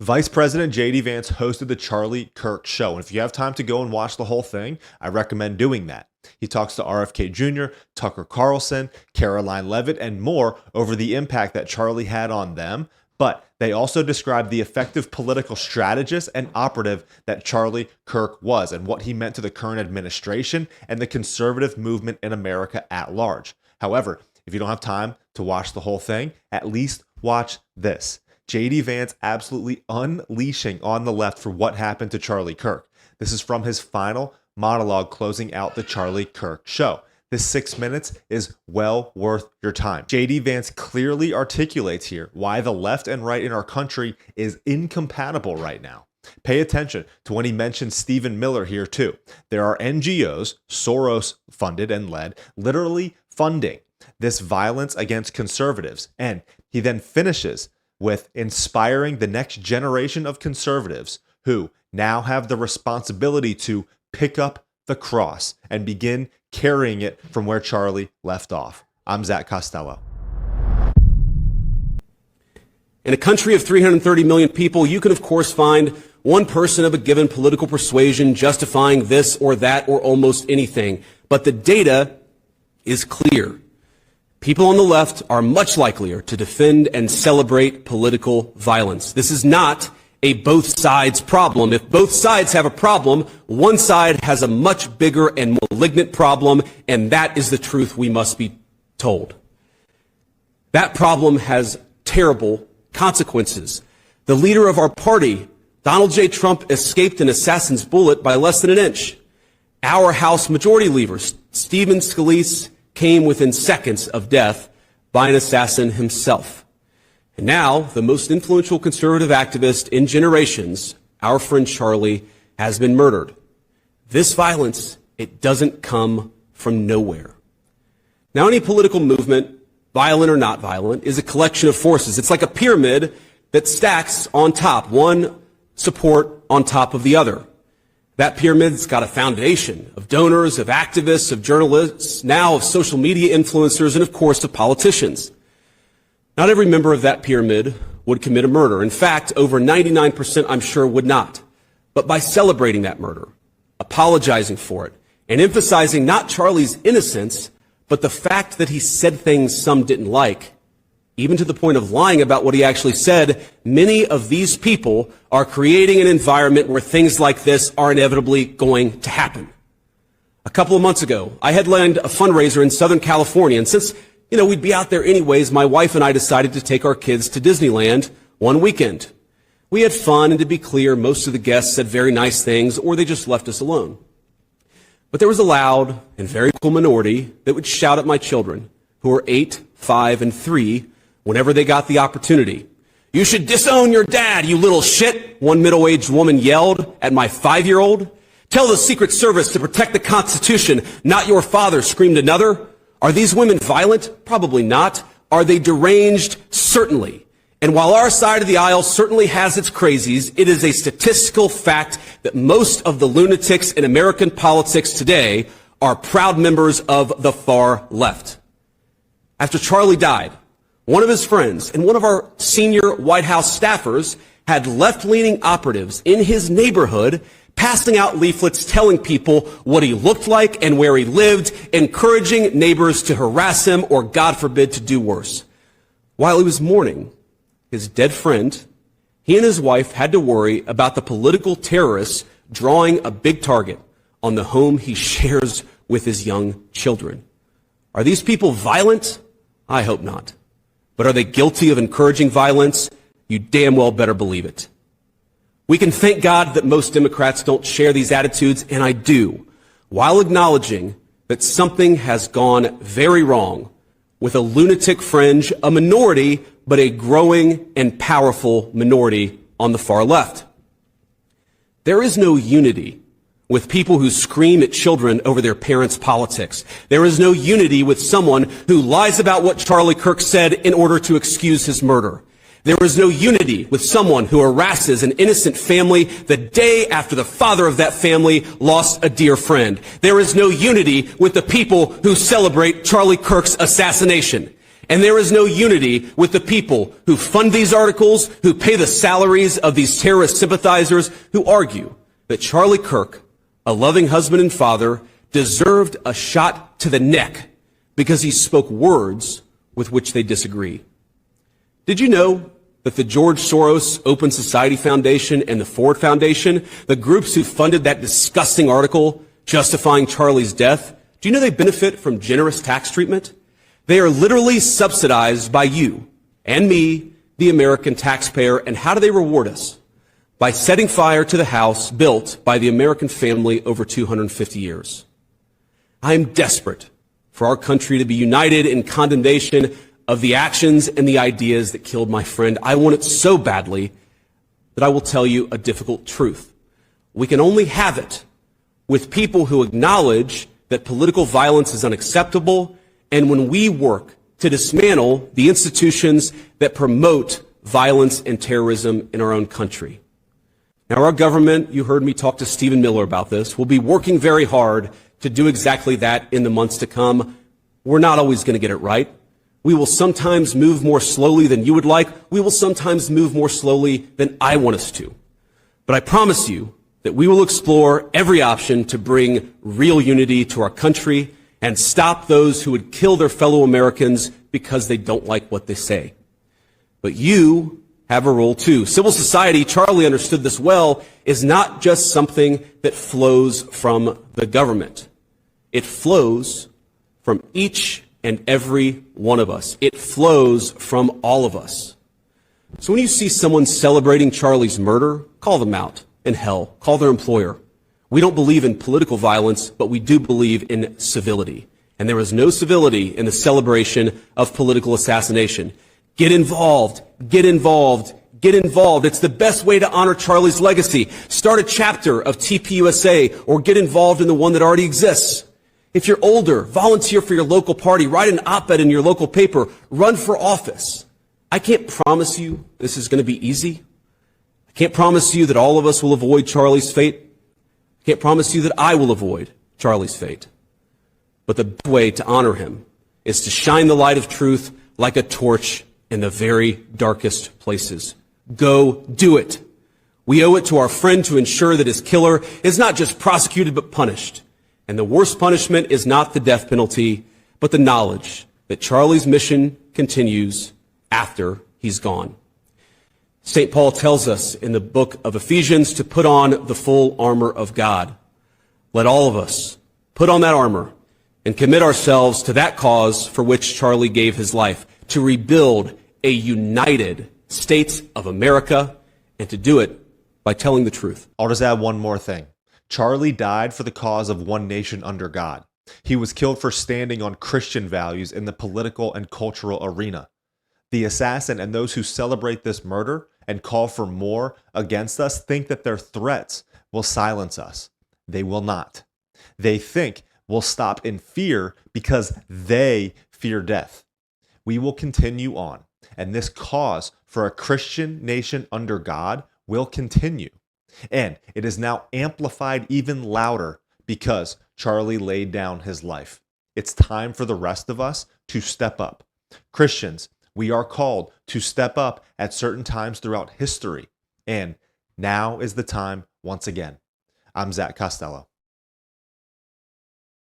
Vice President J.D. Vance hosted the Charlie Kirk Show, and if you have time to go and watch the whole thing, I recommend doing that. He talks to RFK Jr., Tucker Carlson, Caroline Leavitt, and more over the impact that Charlie had on them, but they also describe the effective political strategist and operative that Charlie Kirk was and what he meant to the current administration and the conservative movement in America at large. However, if you don't have time to watch the whole thing, at least watch this. J.D. Vance absolutely unleashing on the left for what happened to Charlie Kirk. This is from his final monologue closing out the Charlie Kirk Show. This 6 minutes is well worth your time. J.D. Vance clearly articulates here why the left and right in our country is incompatible right now. Pay attention to when he mentions Stephen Miller here too. There are NGOs, Soros funded and led, literally funding this violence against conservatives. And he then finishes with inspiring the next generation of conservatives who now have the responsibility to pick up the cross and begin carrying it from where Charlie left off. I'm Zach Costello. In a country of 330 million people, you can of course find one person of a given political persuasion justifying this or that or almost anything. But the data is clear. People on the left are much likelier to defend and celebrate political violence. This is not a both sides problem. If both sides have a problem, one side has a much bigger and malignant problem, and that is the truth we must be told. That problem has terrible consequences. The leader of our party, Donald J. Trump, escaped an assassin's bullet by less than an inch. Our House Majority Leader, Stephen Scalise, came within seconds of death by an assassin himself. And now, the most influential conservative activist in generations, our friend Charlie, has been murdered. This violence, it doesn't come from nowhere. Now, any political movement, violent or not violent, is a collection of forces. It's like a pyramid that stacks on top, one support on top of the other. That pyramid's got a foundation of donors, of activists, of journalists, now of social media influencers, and of course of politicians. Not every member of that pyramid would commit a murder. In fact, over 99% I'm sure would not. But by celebrating that murder, apologizing for it, and emphasizing not Charlie's innocence, but the fact that he said things some didn't like, even to the point of lying about what he actually said, many of these people are creating an environment where things like this are inevitably going to happen. A couple of months ago, I headlined a fundraiser in Southern California, and since, we'd be out there anyways, my wife and I decided to take our kids to Disneyland one weekend. We had fun, and to be clear, most of the guests said very nice things, or they just left us alone. But there was a loud and very cool minority that would shout at my children, who were 8, 5, and 3, whenever they got the opportunity. "You should disown your dad, you little shit," one middle-aged woman yelled at my 5-year-old. "Tell the Secret Service to protect the Constitution, not your father," screamed another. Are these women violent? Probably not. Are they deranged? Certainly. And while our side of the aisle certainly has its crazies, it is a statistical fact that most of the lunatics in American politics today are proud members of the far left. After Charlie died, one of his friends and one of our senior White House staffers had left-leaning operatives in his neighborhood passing out leaflets telling people what he looked like and where he lived, encouraging neighbors to harass him or, God forbid, to do worse. While he was mourning his dead friend, he and his wife had to worry about the political terrorists drawing a big target on the home he shares with his young children. Are these people violent? I hope not. But are they guilty of encouraging violence? You damn well better believe it. We can thank God that most Democrats don't share these attitudes, and I do, while acknowledging that something has gone very wrong with a lunatic fringe, a minority, but a growing and powerful minority on the far left. There is no unity with people who scream at children over their parents' politics. There is no unity with someone who lies about what Charlie Kirk said in order to excuse his murder. There is no unity with someone who harasses an innocent family the day after the father of that family lost a dear friend. There is no unity with the people who celebrate Charlie Kirk's assassination. And there is no unity with the people who fund these articles, who pay the salaries of these terrorist sympathizers, who argue that Charlie Kirk, a loving husband and father, deserved a shot to the neck because he spoke words with which they disagree. Did you know that the George Soros Open Society Foundation and the Ford Foundation, the groups who funded that disgusting article justifying Charlie's death, do you know they benefit from generous tax treatment? They are literally subsidized by you and me, the American taxpayer. And how do they reward us? By setting fire to the house built by the American family over 250 years. I am desperate for our country to be united in condemnation of the actions and the ideas that killed my friend. I want it so badly that I will tell you a difficult truth. We can only have it with people who acknowledge that political violence is unacceptable, and when we work to dismantle the institutions that promote violence and terrorism in our own country. Now, our government, you heard me talk to Stephen Miller about this, will be working very hard to do exactly that in the months to come. We're not always going to get it right. We will sometimes move more slowly than you would like. We will sometimes move more slowly than I want us to. But I promise you that we will explore every option to bring real unity to our country and stop those who would kill their fellow Americans because they don't like what they say. But you have a role too. Civil society, Charlie understood this well, is not just something that flows from the government. It flows from each and every one of us. It flows from all of us. So when you see someone celebrating Charlie's murder, call them out. And hell, call their employer. We don't believe in political violence, but we do believe in civility. And there is no civility in the celebration of political assassination. Get involved. Get involved. Get involved. It's the best way to honor Charlie's legacy. Start a chapter of TPUSA or get involved in the one that already exists. If you're older, volunteer for your local party, write an op-ed in your local paper, run for office. I can't promise you this is going to be easy. I can't promise you that all of us will avoid Charlie's fate. I can't promise you that I will avoid Charlie's fate. But the best way to honor him is to shine the light of truth like a torch in the very darkest places. Go do it. We owe it to our friend to ensure that his killer is not just prosecuted but punished. And the worst punishment is not the death penalty, but the knowledge that Charlie's mission continues after he's gone. St. Paul tells us in the book of Ephesians to put on the full armor of God. Let all of us put on that armor and commit ourselves to that cause for which Charlie gave his life, to rebuild a united States of America, and to do it by telling the truth. I'll just add one more thing. Charlie died for the cause of one nation under God. He was killed for standing on Christian values in the political and cultural arena. The assassin and those who celebrate this murder and call for more against us think that their threats will silence us. They will not. They think we'll stop in fear because they fear death. We will continue on, and this cause for a Christian nation under God will continue. And it is now amplified even louder because Charlie laid down his life. It's time for the rest of us to step up. Christians, we are called to step up at certain times throughout history. And now is the time once again. I'm Zach Costello.